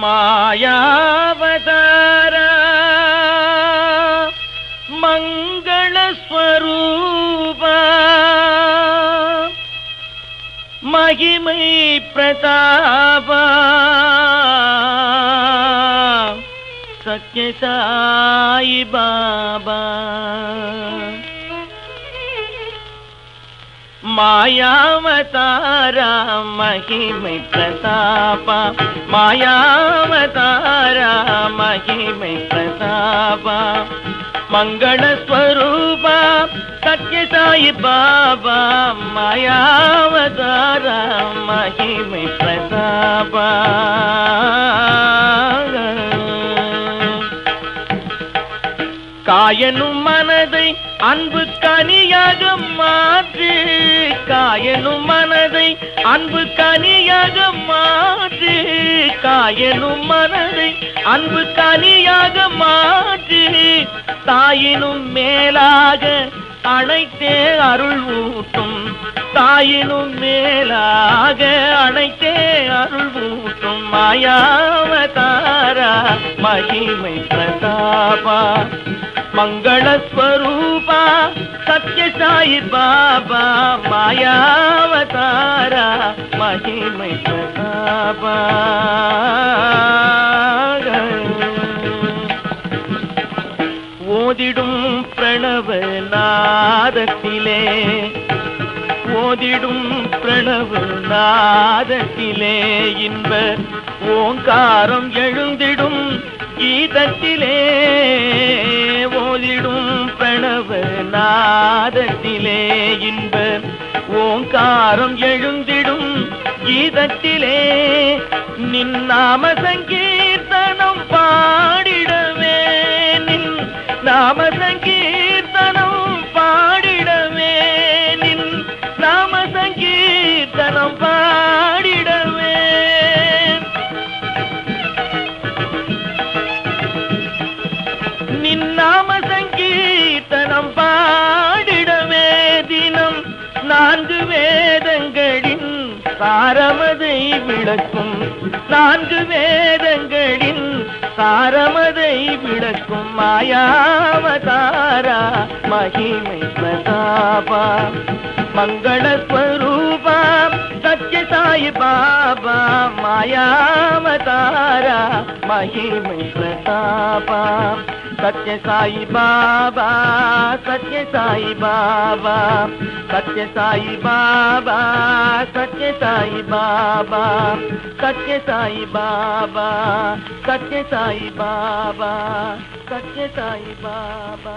மாயாவதாரா மங்கள ஸ்வரூபா மகிமை பிரதாபா சத்ய சாயி பாபா மாயாவதாரா மகிமை பிரதாபா மாயாவதாரா மகிமை பிரதாபா மங்கள ஸ்வரூபா சத்ய சாயி பாபா மாயாவதாரா மகிமை பிரதாபா காயனும் மனதை அன்பு கனியாக மாற்று காயனும் மனதை அன்பு கனியாக மாற்று காயனும் மனதை அன்பு கனியாக மாற்று தாயினும் மேலாக அனைத்தே அருள் ஊட்டும் தாயினும் மேலாக அனைத்தே அருள் ஊட்டும் மாயாவதாரா மகிமை பிரதாபா மங்கள ஸ்வரூபா சத்ய சாயி பாபா மாயாவதாரா மகிமை பிரதாபா ஓதிடும் பிரணவ நாதத்திலே ஓதிடும் பிரணவ நாதத்திலே இன்ப ஓங்காரம் எழுந்திடும் கீதத்திலே ஓதிடும் பிரணவ நாதத்திலே இன்ப ஓங்காரம் எழுந்திடும் கீதத்திலே நின் நாம சங்கீர்த்தனம் பாடிடவே நின் நாம சங்கீர்த்தனம் பாடிடவே நின் நாம சங்கீர்த்தனம் பாடிடவே நின் நாம சங்கீர்த்தனம் பாடிடவே தினம் 4 வேதங்களின் சாரமதை விளக்கும் 4 வேதங்களின் சாரமதை விளக்கும் மாயாவதாரா மகிமை பிரதாபா மங்கள ஸ்வரூபா சத்ய சாயி பாபா மாயாவதாரா மகிமை பிரதாபா சத்ய சாயி பாபா சத்ய சாயி பாபா சத்ய சாயி பாபா சத்ய சாயி பாபா சத்ய சாயி பாபா சத்ய சாயி பாபா சத்ய சாயி பாபா